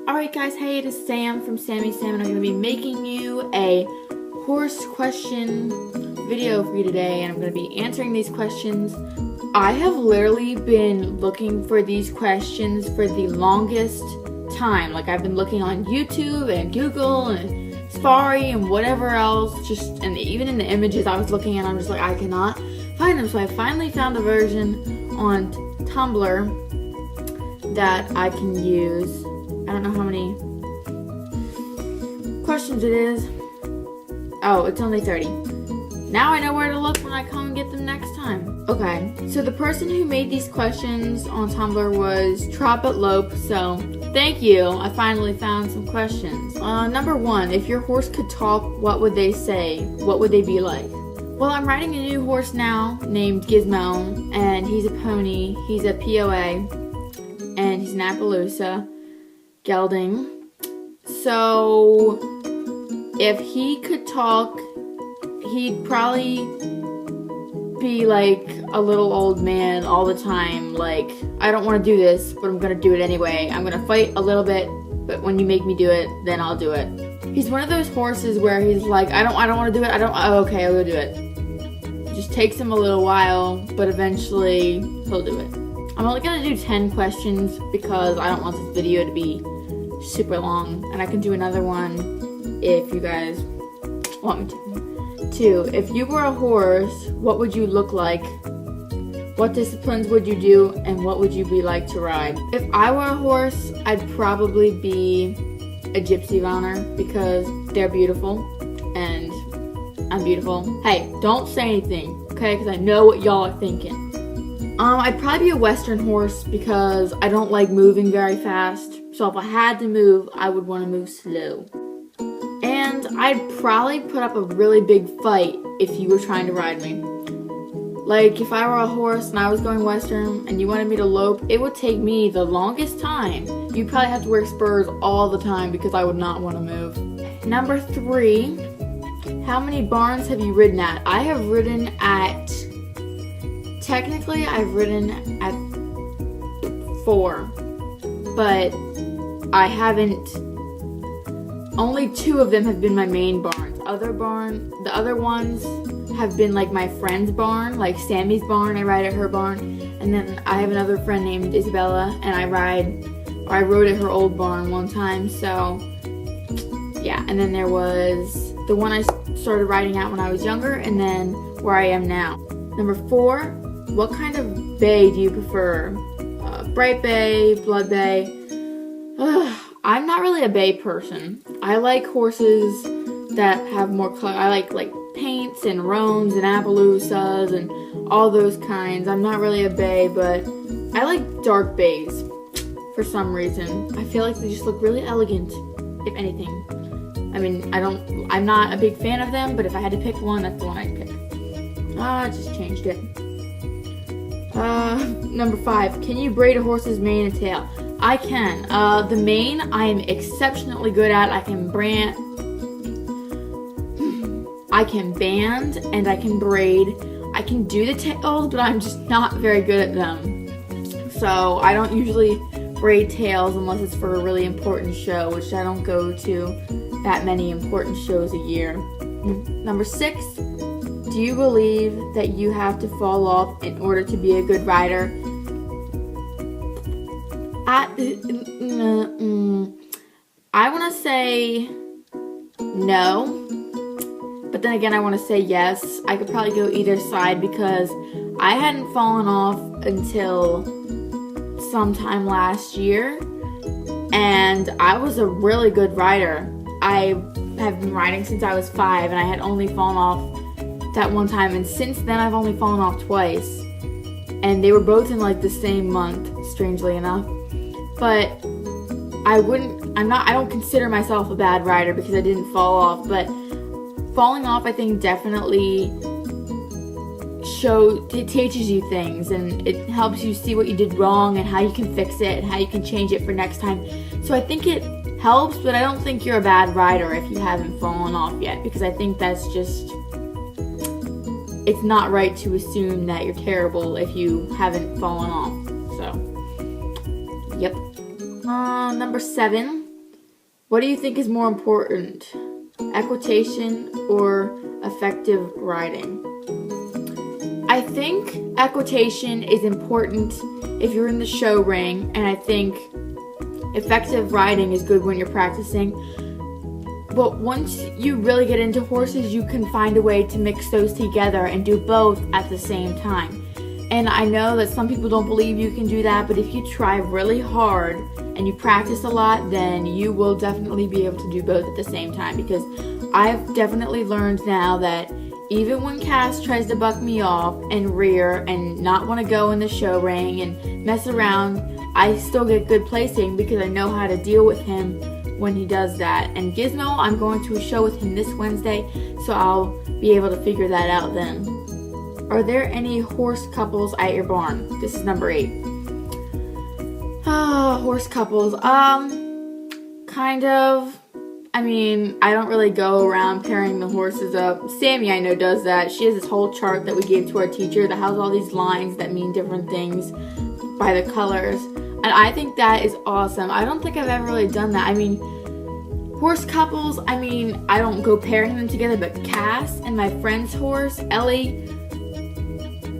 Alright guys, hey, it is Sam from Sammy Sam, and I'm going to be making you a horse question video for you today, and I'm going to be answering these questions. I have literally been looking for these questions for the longest time. Like, I've been looking on YouTube and Google and Safari and whatever else, and even in the images I was looking at, I'm just like, I cannot find them. So I finally found a version on Tumblr that I can use. I don't know how many questions it is. Oh, it's only 30. Now I know where to look when I come and get them next time. Okay, so the person who made these questions on Tumblr was Lope, so thank you. I finally found some questions. Number 1, if your horse could talk, what would they say? What would they be like? Well, I'm riding a new horse now named Gizmo, and he's a pony. He's a POA, and he's an Appaloosa gelding. So if he could talk, he'd probably be like a little old man all the time. Like, I don't want to do this, but I'm gonna do it anyway. I'm gonna fight a little bit, but when you make me do it, then I'll do it. He's one of those horses where he's like, I don't want to do it. Okay, I'll go do it. It just takes him a little while, but eventually he'll do it. I'm only gonna do 10 questions because I don't want this video to be super long, and I can do another one if you guys want me to. 2, if you were a horse, what would you look like? What disciplines would you do, and what would you be like to ride? If I were a horse, I'd probably be a gypsy runner because they're beautiful and I'm beautiful. Hey, don't say anything, okay? Because I know what y'all are thinking. I'd probably be a Western horse because I don't like moving very fast. So if I had to move, I would want to move slow. And I'd probably put up a really big fight if you were trying to ride me. Like, if I were a horse and I was going Western and you wanted me to lope, it would take me the longest time. You'd probably have to wear spurs all the time because I would not want to move. Number 3, how many barns have you ridden at? I have ridden at... Technically, I've ridden at 4, but I haven't. Only 2 of them have been my main barns. The other ones have been like my friend's barn, like Sammy's barn. I ride at her barn, and then I have another friend named Isabella, and I rode at her old barn one time. So yeah, and then there was the one I started riding at when I was younger, and then where I am now. Number 4. What kind of bay do you prefer? Bright bay, blood bay? I'm not really a bay person. I like horses that have more color. I like paints and roans and Appaloosas and all those kinds. I'm not really a bay, but I like dark bays for some reason. I feel like they just look really elegant, if anything. I mean, I'm not a big fan of them, but if I had to pick one, that's the one I'd pick. I just changed it. Number 5, can you braid a horse's mane and tail? I can. The mane I am exceptionally good at. I can band and I can braid. I can do the tails, but I'm just not very good at them. So I don't usually braid tails unless it's for a really important show, which I don't go to that many important shows a year. Number 6, do you believe that you have to fall off in order to be a good rider? I want to say no, but then again I want to say yes. I could probably go either side because I hadn't fallen off until sometime last year, and I was a really good rider. I have been riding since I was 5, and I had only fallen off that one time, and since then I've only fallen off twice, and they were both in like the same month, strangely enough. But I don't consider myself a bad rider because I didn't fall off, but falling off I think definitely it teaches you things, and it helps you see what you did wrong and how you can fix it and how you can change it for next time. So I think it helps, but I don't think you're a bad rider if you haven't fallen off yet, because I think that's just, it's not right to assume that you're terrible if you haven't fallen off. So, yep. Number 7. What do you think is more important, equitation or effective riding? I think equitation is important if you're in the show ring, and I think effective riding is good when you're practicing. But once you really get into horses, you can find a way to mix those together and do both at the same time. And I know that some people don't believe you can do that, but if you try really hard and you practice a lot, then you will definitely be able to do both at the same time. Because I've definitely learned now that even when Cass tries to buck me off and rear and not want to go in the show ring and mess around, I still get good placing because I know how to deal with him when he does that. And Gizmo, I'm going to a show with him this Wednesday, so I'll be able to figure that out then. Are there any horse couples at your barn? This is number 8. Horse couples. Kind of. I mean, I don't really go around pairing the horses up. Sammy, I know, does that. She has this whole chart that we gave to our teacher that has all these lines that mean different things by the colors. And I think that is awesome. I don't think I've ever really done that. I mean, horse couples, I mean, I don't go pairing them together, but Cass and my friend's horse, Ellie,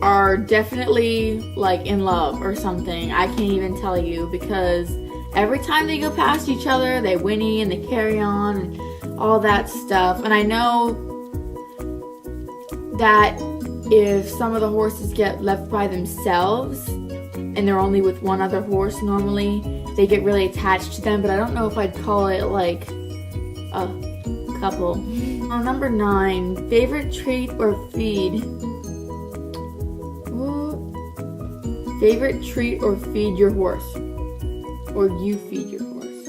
are definitely like in love or something. I can't even tell you, because every time they go past each other, they whinny and they carry on and all that stuff. And I know that if some of the horses get left by themselves and they're only with one other horse normally, they get really attached to them, but I don't know if I'd call it like a couple. Number 9, favorite treat or feed? Favorite treat or feed your horse? Or you feed your horse.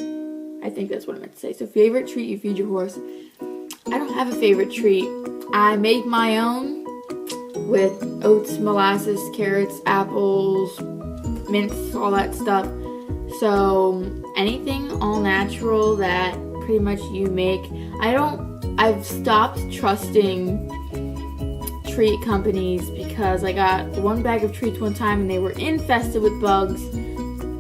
I think that's what I meant to say. So favorite treat you feed your horse. I don't have a favorite treat. I make my own with oats, molasses, carrots, apples, mints, all that stuff. So anything all natural that pretty much you make. I've stopped trusting treat companies because I got one bag of treats one time and they were infested with bugs,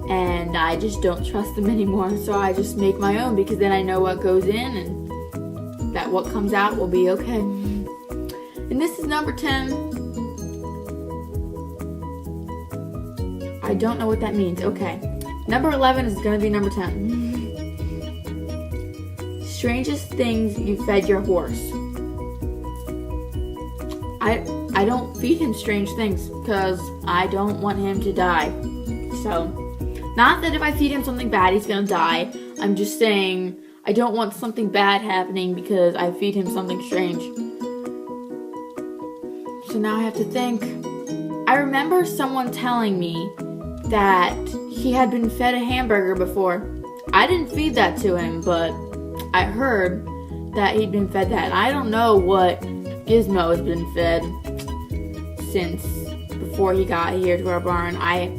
and I just don't trust them anymore. So I just make my own, because then I know what goes in and that what comes out will be okay. And this is number 10. I don't know what that means. Okay. Number 11 is going to be number 10. Strangest things you fed your horse. I don't feed him strange things because I don't want him to die. So, not that if I feed him something bad, he's gonna die. I'm just saying I don't want something bad happening because I feed him something strange. So now I have to think. I remember someone telling me that he had been fed a hamburger before. I didn't feed that to him, but I heard that he'd been fed that. And I don't know what Gizmo has been fed since before he got here to our barn. I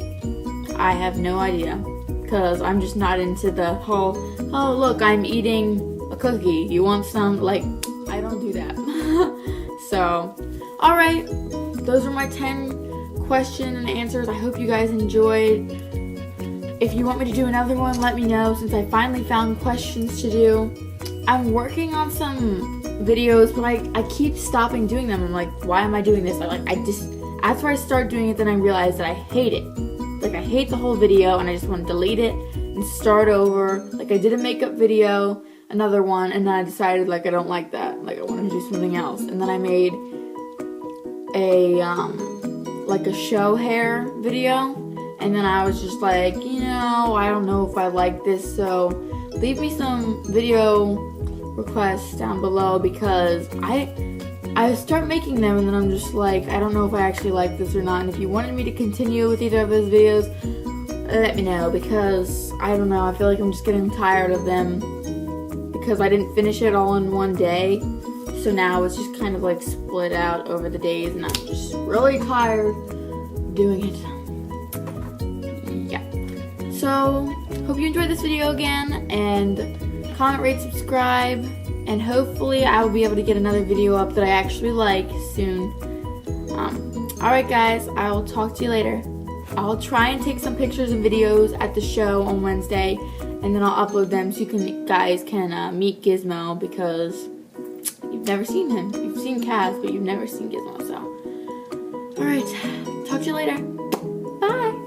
have no idea, because I'm just not into the whole, oh look, I'm eating a cookie, you want some? Like, I don't do that. So, alright, those are my 10 question and answers. I hope you guys enjoyed. If you want me to do another one, let me know, since I finally found questions to do. I'm working on some videos, but I keep stopping doing them. I'm like, why am I doing this? After I start doing it, then I realize that I hate it. Like, I hate the whole video, and I just want to delete it and start over. Like, I did a makeup video, another one, and then I decided, like, I don't like that. Like, I want to do something else. And then I made a, like a show hair video, and then I was just like, you know, I don't know if I like this, so leave me some video requests down below, because I start making them and then I'm just like, I don't know if I actually like this or not. And if you wanted me to continue with either of those videos, let me know, because I don't know, I feel like I'm just getting tired of them because I didn't finish it all in one day. So now it's just kind of like split out over the days, and I'm just really tired of doing it. Yeah. So, hope you enjoyed this video again, and comment, rate, subscribe, and hopefully I will be able to get another video up that I actually like soon. Alright guys, I will talk to you later. I'll try and take some pictures and videos at the show on Wednesday, and then I'll upload them so you guys can meet Gizmo, because you've never seen him. You've seen Kaz, but you've never seen Gizmo. So, all right, talk to you later. Bye.